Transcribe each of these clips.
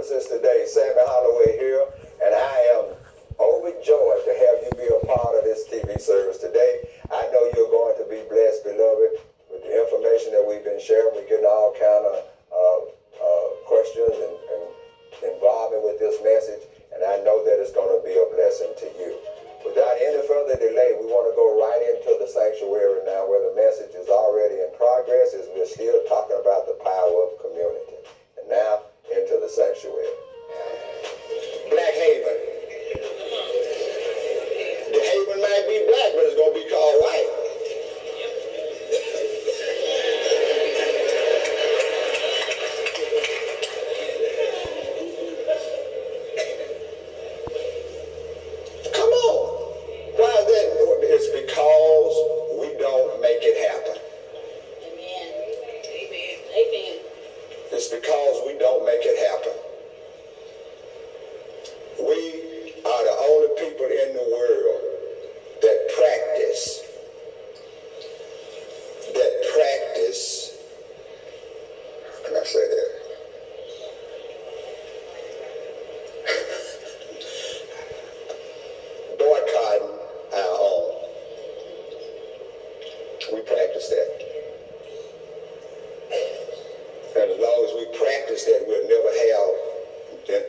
services today. Sammie Holloway here, and I am overjoyed to have you be a part of this TV service today. I know you're going to be blessed, beloved, with the information that we've been sharing. We're getting all kind of questions and involvement with this message, and I know that it's going to be a blessing to you. Without any further delay, we want to go right into the sanctuary now, where the message is already in progress, as we're still talking about the power of community. And now, into the sanctuary. Black Haven. The Haven might be black, but it's going to be called white. Come on. Why is that? It's because we don't make it happen. Amen. Amen. Amen. It's because we don't make it happen. We are the only people in the world that practice, how can I say that? Boycotting our own. We practice that. And as long as we practice that, we'll never have an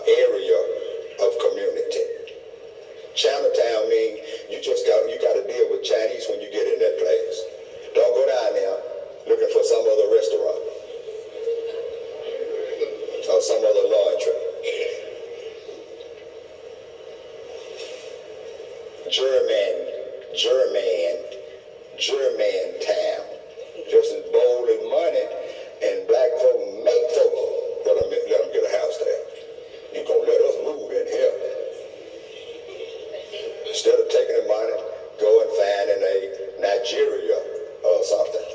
area of community. Chinatown means you got to deal with Chinese when you get in that place. Don't go down there looking for some other restaurant or some other laundry. German town. Just as bold as money, and black folk make folk let them get a house there. You gonna let us move in here? Instead of taking the money, go and find in a Nigeria or something.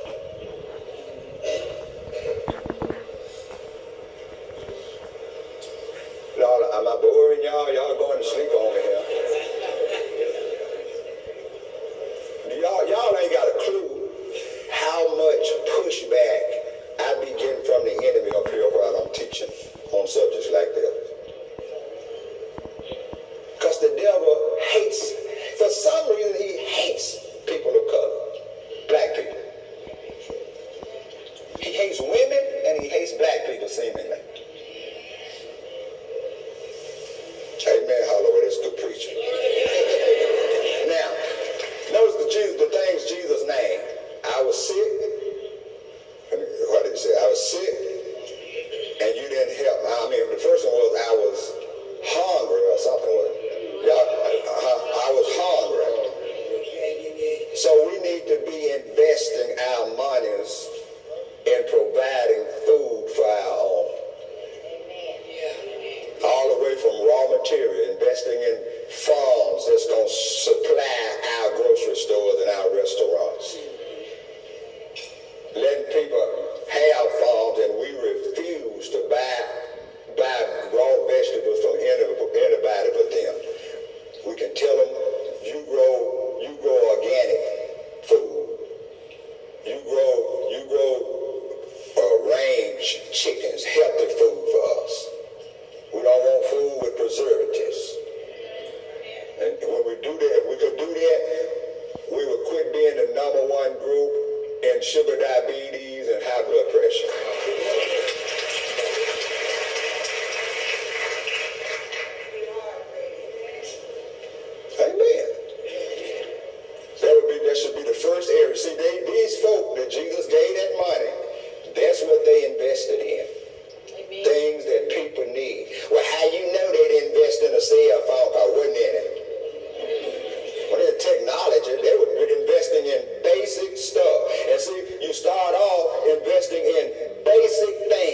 Lord, am I boring y'all? Y'all going to sleep on me here. Y'all ain't got a clue how much pushback I be getting from the enemy up here while I'm teaching on subjects like this. Because the devil hates, for some reason he hates people of color, black people. He hates women and he hates black people seemingly. Amen, Holloway, that's good preaching. Now, notice the things Jesus named. I was sick. What did he say? I was sick, and you didn't help. I mean, the first one was I was hungry or something. I was hungry. So we need to be investing our monies in providing food for our own. All the way from raw material, investing in farms that's going to supply our grocery stores and our restaurants. Letting people have farms, and we refuse to buy raw vegetables from anybody but them. We can tell them, you grow organic food. You grow range chickens, healthy food for us. We don't want food with preservatives. And when we do that, we could do that, we would quit being the #1 group in sugar diabetes and high blood pressure. Amen. That should be the first area. See, these folk that Jesus gave that money, that's what they invested in. Amen. Things that people need. Well, how you know they didn't invest in a cell phone? I wasn't in it. When they had technology, they were investing in basic stuff. And see, you start off investing in basic things.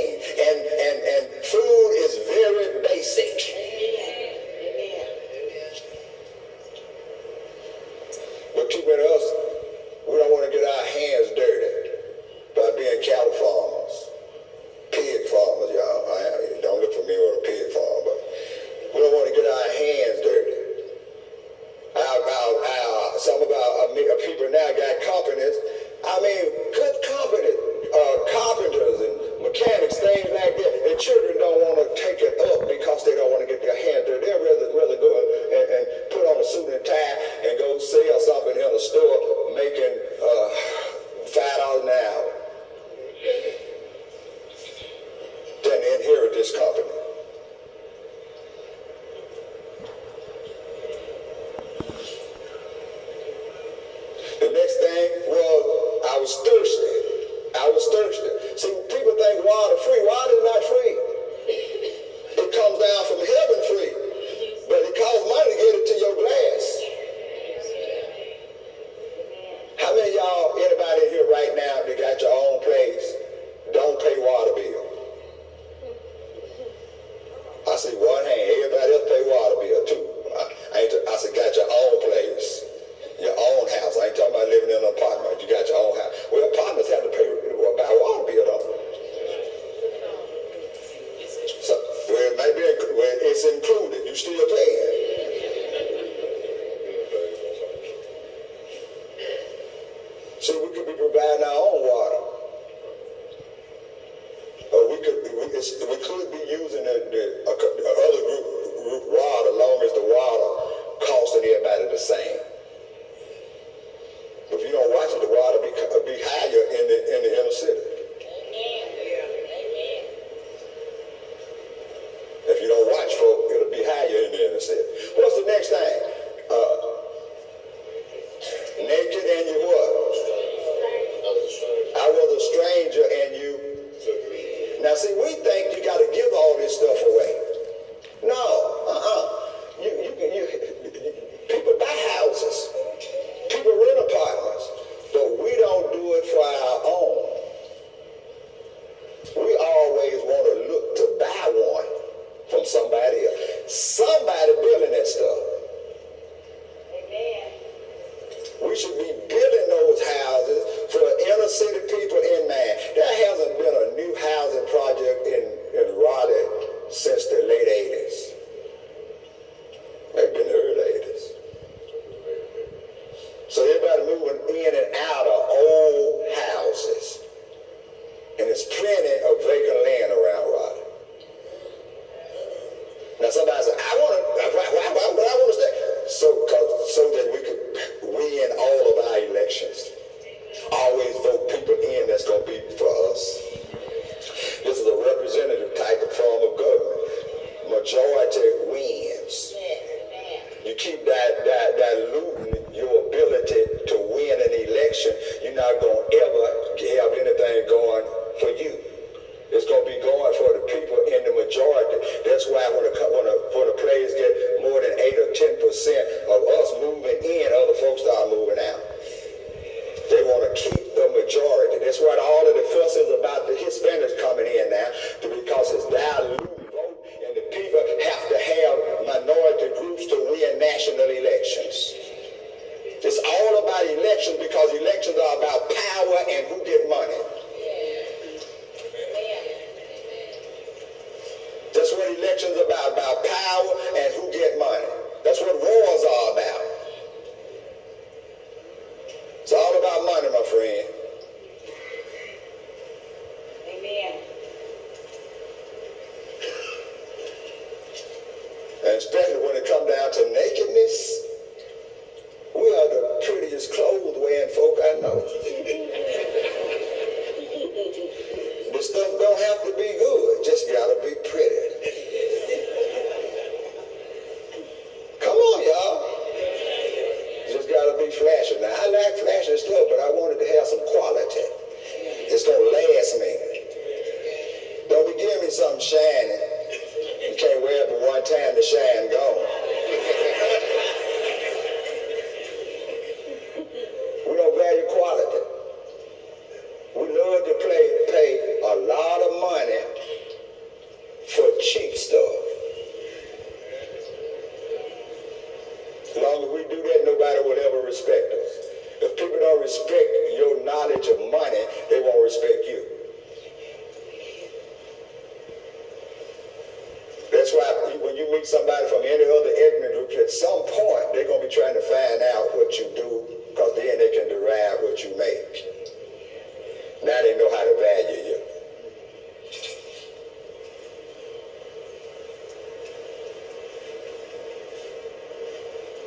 Now they know how to value you.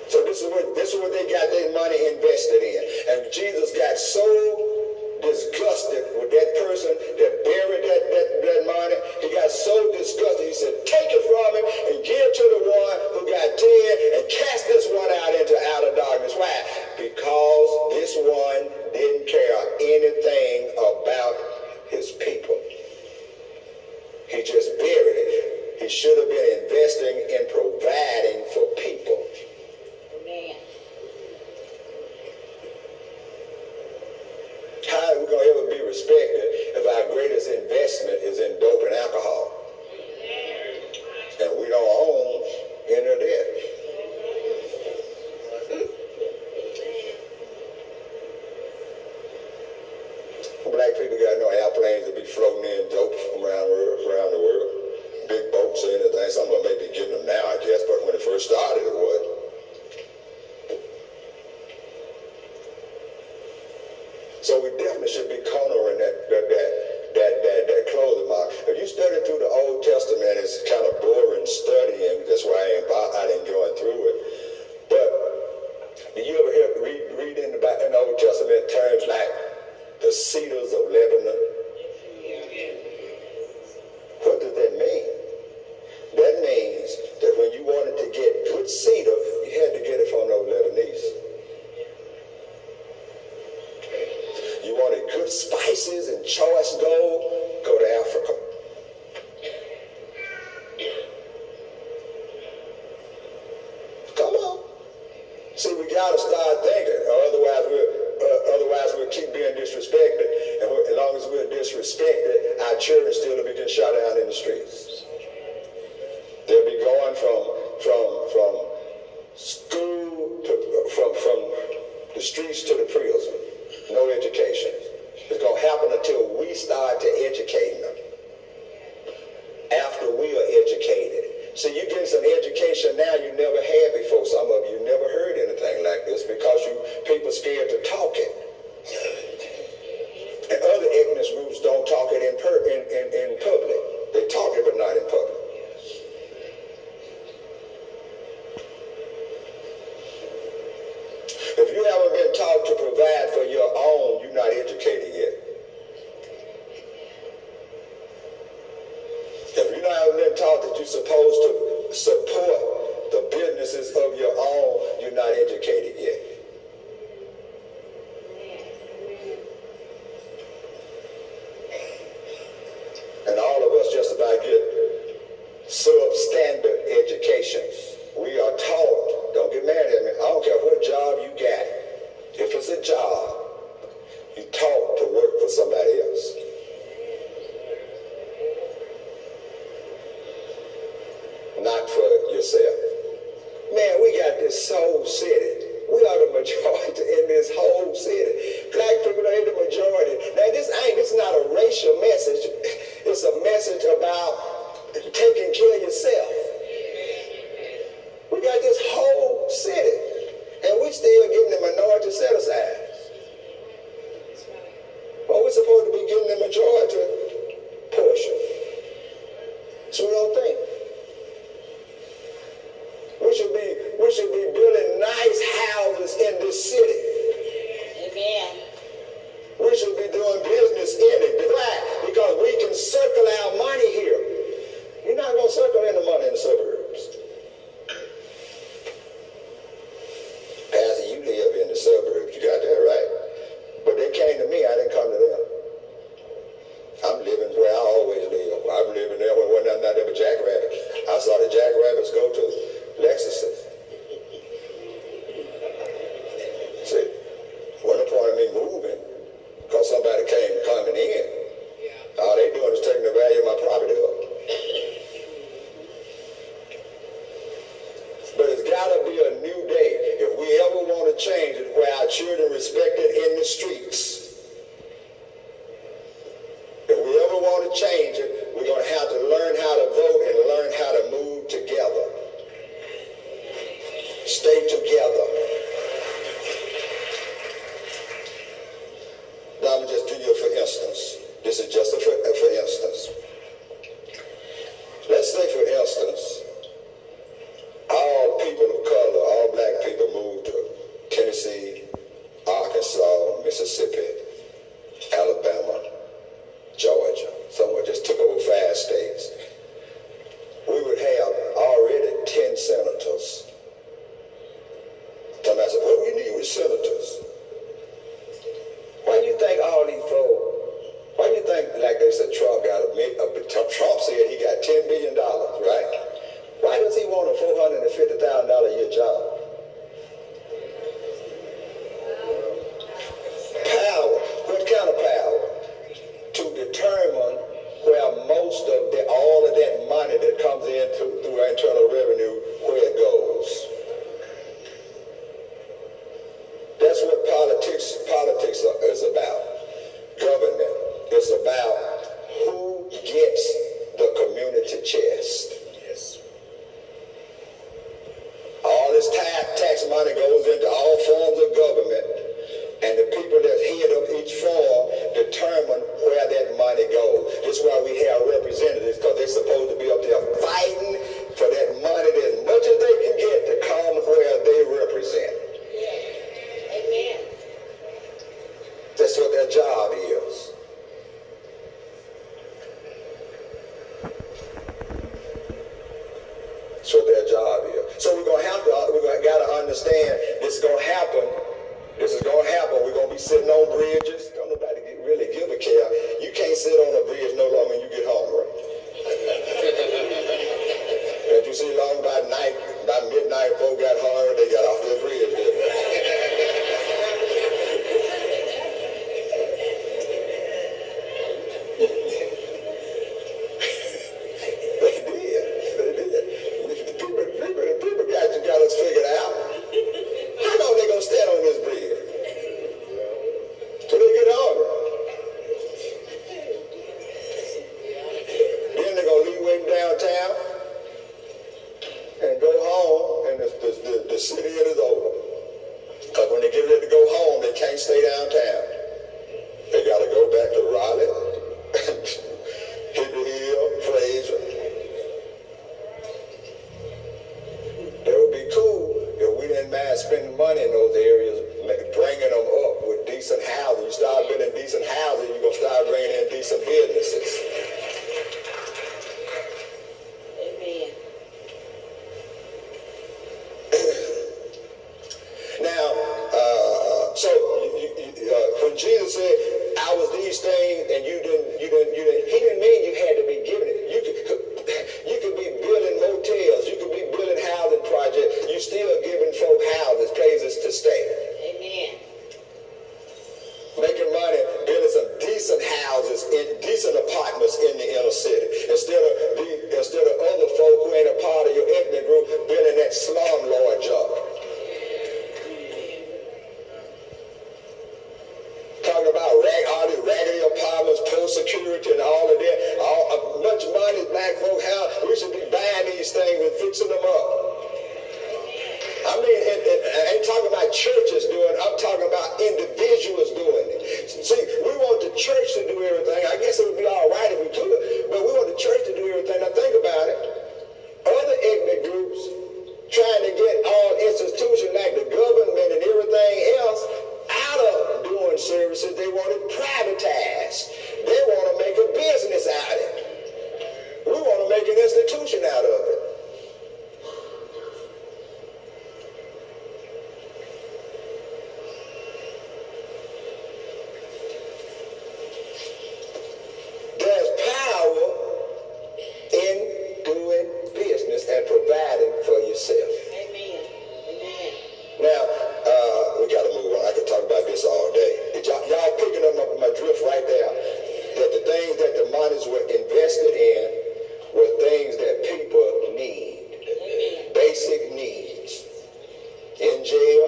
So this is what they got their money invested in. And Jesus got so disgusted with that person that buried that money. He got so disgusted, he said, take it from him and give to the one who got 10 and cast this one out into outer darkness. Why? Because this one didn't care anything about his people. He just buried it. He should have been investing in providing for people. Amen. How are we going to ever be respected if our greatest investment is in dope and alcohol? And we don't own any of that. Black people got no airplanes to be floating in dope from around the world. Big boats or anything. Some of them may be getting them now, I guess, but when it first started, it was. So we definitely should be cornering that clothing mark. If you study through the Old Testament, it's kind of boring studying. That's why I didn't go through it. But did you ever read in the Old Testament terms like the cedars of Lebanon? What does that mean? That means that when you wanted to get good cedar, you had to get it from those Lebanese. You wanted good spices and choice gold, go to Africa. Come on. See, we gotta start thinking, or otherwise we'll keep being disrespected. And as long as we're disrespected, our children still will be getting shot down in the streets. They'll be going from school to from the streets to the prison. No education. It's going to happen until we start to educate them. After we are educated. So you're getting some education now you never had before. Some of you never heard anything like this because people scared to talk it. And other ignorance groups don't talk it in public. They talk it but not in public. If you haven't been taught to provide for your own, you're not educated yet. If you haven't been taught that you're supposed to support the businesses of your own, you're not educated yet. And all of us just about get substandard education. We are taught, don't get mad at me, I don't care what job you got. If it's a job, you're taught to work for somebody else. Not for yourself. Man, we got this soul city. We are the majority in this whole city. Black people are the majority. Now this is not a racial message. It's a message about taking care of yourself. We got this whole city, and we still getting the minority set aside. Well, we're supposed to be getting the majority portion. So we don't think. We should be building nice houses in this city. Amen. We should be doing business in it. Why? Because we can circle our money here. You're not going to circle any money in the suburbs. Pastor, you live in the suburbs. You got that right. But they came to me. I didn't come to them. I'm living where I always live. I'm living there when I'm not there with jackrabbits. I saw the jackrabbits go to Lexington. See, wasn't the point of me moving because somebody coming in. All they doing is taking the value of my property up. But it's got to be a new day. If we ever want to change it where our children are respected in the streets, if we ever want to change it, we're going to have to learn how to vote and learn how to move together. Stay together. Now, I'm just give you for instance. It's about who gets the community chest. Yes. All this tax money goes into all forms of government, and the people that head up each form determine where that money goes. That's why we have representatives, because they're supposed to be up there fighting for that money as much as they can get to come where they represent. Amen. That's what their job is. That's what their job is. So we're gonna gotta understand this is gonna happen. This is gonna happen. We're gonna be sitting on bridges. Don't nobody really give a care. You can't sit on a bridge no longer when you get hungry. Don't you see long by night, by midnight, folk got hungry, they got off the bridge, didn't they? Got us figured out. How long they gonna stand on this bridge? Till they get hungry. Then they're gonna leave waiting downtown and go home, and the city is over. Because when they get ready to go home, they can't stay downtown. They gotta go back to Raleigh, Hickory Hill, Fraser. It would be cool if we didn't mind spending money in those areas, bringing them up with decent housing. You start building decent housing, you're going to start bringing in decent businesses. Amen. Now, so when Jesus said, "I was these things," and you didn't, he didn't mean you had to be given it. You could be building motels, you could be building housing projects, you still giving folk houses, places to stay. Amen. Making money, building some decent houses, decent apartments in the inner city. Instead of other folk who ain't a part of your ethnic group building that slumlord junk. Talking about all these raggedy apartments, poor security, and all of that. Much money black folk have. We should be buying these things and fixing them up. I mean, I ain't talking about churches doing it. I'm talking about individuals doing it. See, we want the church to do everything. I guess it would be all right if we could, but we want the church to do everything. Now think about it. Other ethnic groups trying to get all institutions like the government and everything else out of doing services. They want it privatized. They want to make a business out of it. We want to make an institution out of it. There's power in doing business and providing for yourself. Amen. Amen. Now, we got to move on. I could talk about this all day. Y'all picking up my drift right there. That the things that the monies were invested in were things that people need. Amen. Basic needs. In jail,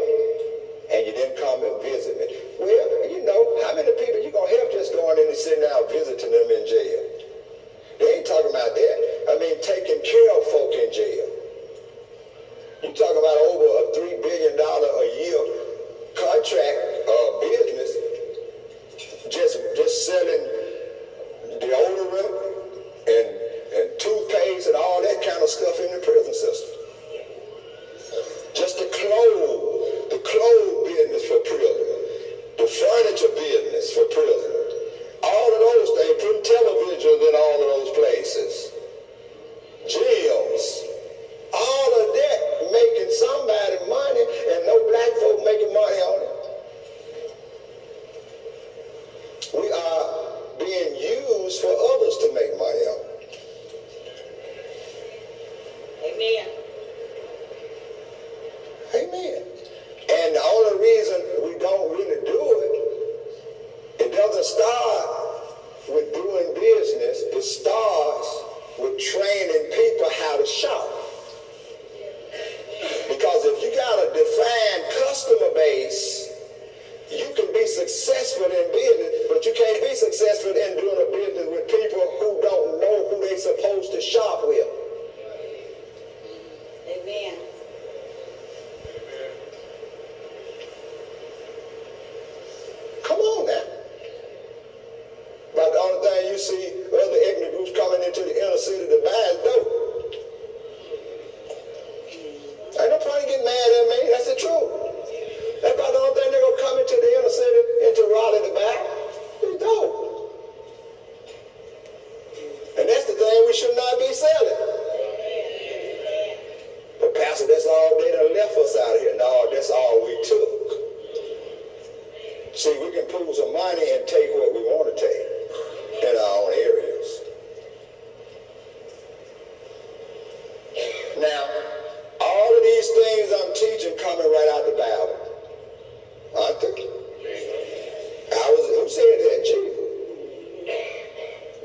and you didn't come and visit me. Well, you know, how many people you going to help just going in and sitting down visiting them in jail? They ain't talking about that. I mean, taking care of folk in jail. You talking about over a $3 billion a year contract business, just selling deodorant and toothpaste and all that kind of stuff in the prison system. Just the clothes business for prison, the furniture business for prison, all of those things, putting televisions in all of those places, gyms, all of that making somebody money, and no black folk making money on it. We are being used for others to make money on. Amen. Amen. And the only reason we don't really do it doesn't start with doing business. It starts with training people how to shop. Because if you got a defined customer base, you can be successful in business, but you can't be successful in doing thing you see other ethnic groups coming into the inner city to buy is dope. Ain't no point in getting mad at me. That's the truth. That's about the only thing they're going to come into the inner city, into Raleigh to buy. It's dope. And that's the thing we should not be selling. But Pastor, that's all they done left us out here. No, that's all we took. See, we can pool some money and take what we want to take in our own areas. Now, all of these things I'm teaching coming right out the Bible. Aren't they? Who said that? Jesus.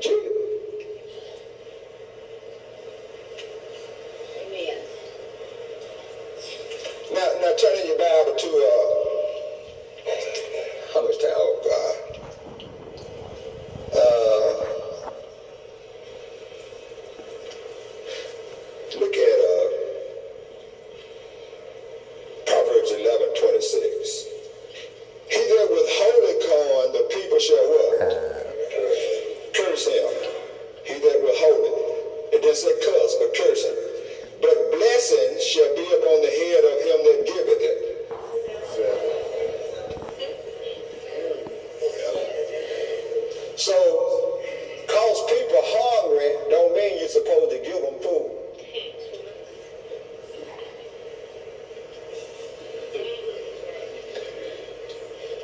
Jesus. Amen. Now turn in your Bible to how much time? Oh God. Look at Proverbs 11:26. He that withholdeth corn, the people shall what? Curse him. He that withholdeth. It doesn't say curse, but curse him. But blessing shall be upon the head of him that giveth it. So, cause people hungry don't mean you're supposed to give them food.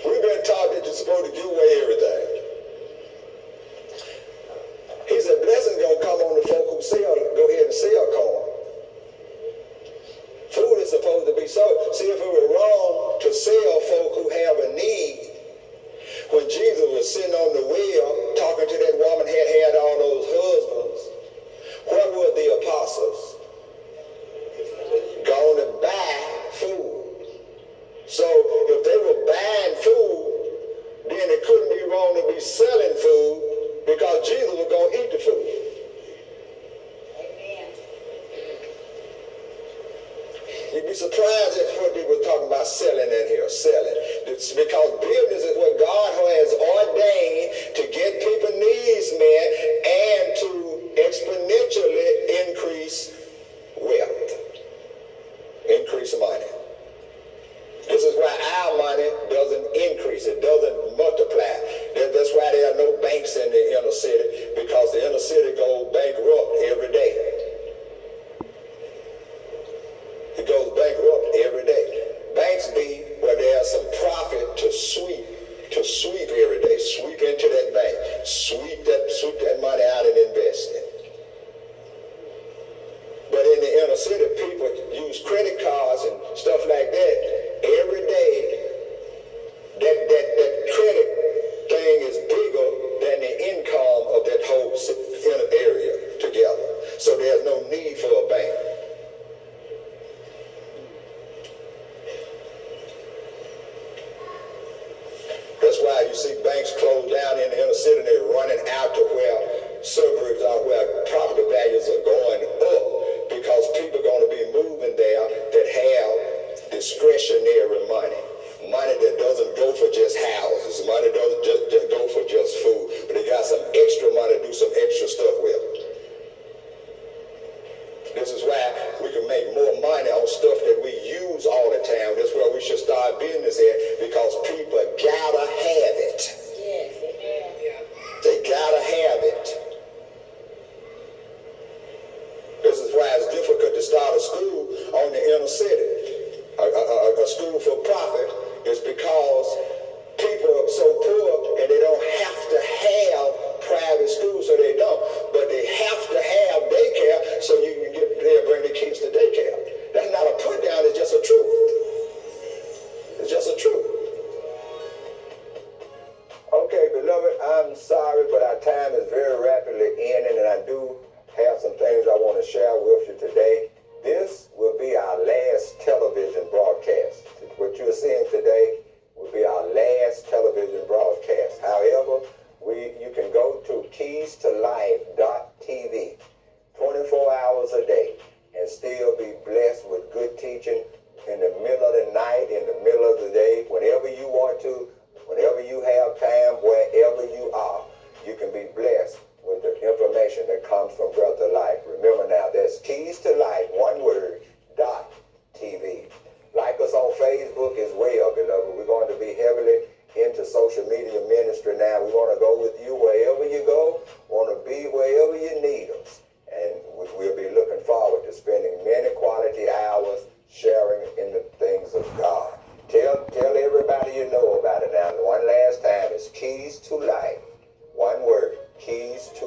We've been taught that you're supposed to give away everything. He said, blessings gonna come on the folk who go ahead and sell corn. Food is supposed to be sold. See, if it were wrong to sell folk who have a need, when Jesus was sitting on the well talking to that woman had all those husbands, what were the apostles? Going to buy food. So if they were buying food, then it couldn't be wrong to be selling food because Jesus was going to eat the food. Amen. You'd be surprised at what they were talking about selling in here, selling. It's because business is what God has ordained to get people's needs met and to exponentially increase wealth, increase money. This is why our money doesn't increase, it doesn't multiply. That's why there are no banks in the inner city, because the inner city goes bankrupt every day. It goes bankrupt every day. Banks be where there's some profit to sweep every day. Sweep into that bank. Sweep that money out and invest it. But in the inner city, people use credit cards and stuff like that. Every day, that credit thing is bigger than the income of that whole inner area together. So there's no need for a bank. That's why you see banks closed down in the inner city and they're running out to where suburbs are, where property values are going up, because people are going to be moving there that have discretionary money. Money that doesn't go for just houses. Money doesn't just go for just food. But they got some extra money to do some extra stuff with. This is why we can make more money on stuff that we use all the time. That's where we should start business at, because people gotta have it. Yes, amen. They gotta have it. This is why it's difficult to start a school on the inner city. A school for profit is because people are so poor and they don't have to have private schools, so they don't. But they have to have daycare so you can get there and bring the kids to daycare. That's not a put down, it's just a truth. It's just a truth. Okay, beloved, I'm sorry, but our time is very rapidly ending, and I do have some things I want to share with you today. This will be our last television broadcast. What you're seeing today will be our last television broadcast. However, you can go to keystolife.tv 24 hours a day and still be blessed with good teaching in the middle of the night, in the middle of the day, whenever you want to, whenever you have time, wherever you are, you can be blessed. Life. One word, Keys to